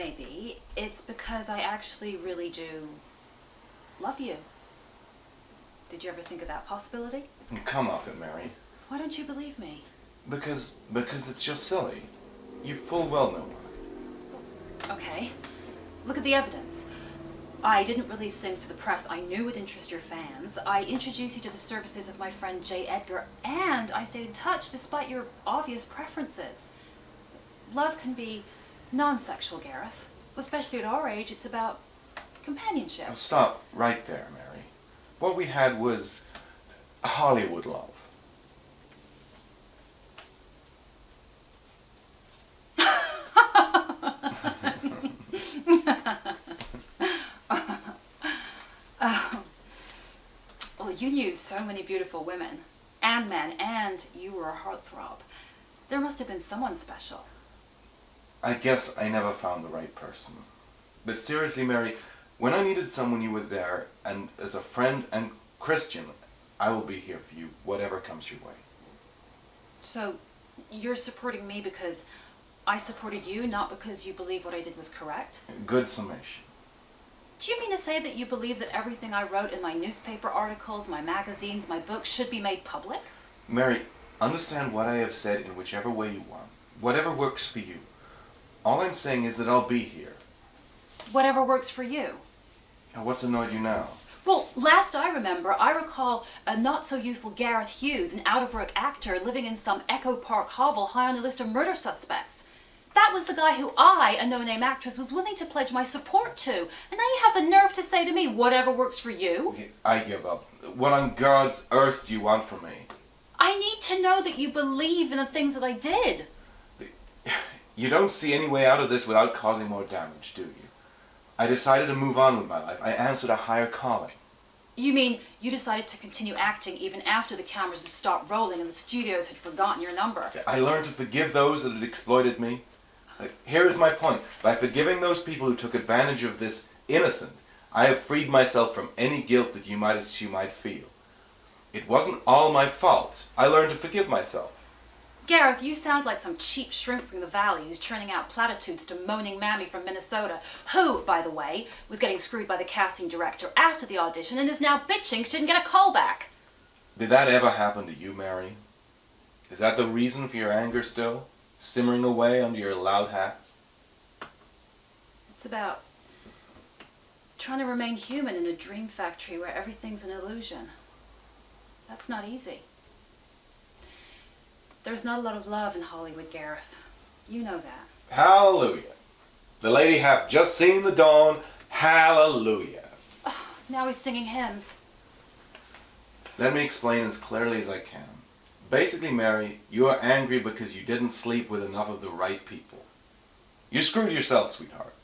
maybe it's because I actually really do love you. Did you ever think of that possibility? Come off it, Mary. Why don't you believe me? Because it's just silly. You full well know why. Okay. Look at the evidence. I didn't release things to the press I knew would interest your fans. I introduced you to the services of my friend J. Edgar, and I stayed in touch despite your obvious preferences. Love can be non-sexual, Gareth. Especially at our age, it's about companionship. Now stop right there, Mary. What we had was Hollywood love. Well, you knew so many beautiful women and men, and you were a heartthrob. There must have been someone special. I guess I never found the right person. But seriously, Mary, when I needed someone, you were there, and as a friend and Christian, I will be here for you, whatever comes your way. So, you're supporting me because I supported you, not because you believe what I did was correct? Good summation. Do you mean to say that you believe that everything I wrote in my newspaper articles, my magazines, my books should be made public? Mary, understand what I have said in whichever way you want. Whatever works for you. All I'm saying is that I'll be here. Whatever works for you. Now, what's annoyed you now? Well, last I recall a not-so-youthful Gareth Hughes, an out-of-work actor living in some Echo Park hovel high on the list of murder suspects. That was the guy who I, a no-name actress, was willing to pledge my support to. And now you have the nerve to say to me, whatever works for you? I give up. What on God's earth do you want from me? I need to know that you believe in the things that I did. You don't see any way out of this without causing more damage, do you? I decided to move on with my life. I answered a higher calling. You mean you decided to continue acting even after the cameras had stopped rolling and the studios had forgotten your number? I learned to forgive those that had exploited me. Here is my point. By forgiving those people who took advantage of this innocent, I have freed myself from any guilt that you might assume I'd feel. It wasn't all my fault. I learned to forgive myself. Gareth, you sound like some cheap shrimp from the valley who's churning out platitudes to moaning mammy from Minnesota, who, by the way, was getting screwed by the casting director after the audition and is now bitching she didn't get a call back. Did that ever happen to you, Mary? Is that the reason for your anger still? Simmering away under your loud hats? It's about trying to remain human in a dream factory where everything's an illusion. That's not easy. There's not a lot of love in Hollywood, Gareth. You know that. Hallelujah. The lady hath just seen the dawn. Hallelujah. Oh, now he's singing hymns. Let me explain as clearly as I can. Basically, Mary, you are angry because you didn't sleep with enough of the right people. You screwed yourself, sweetheart.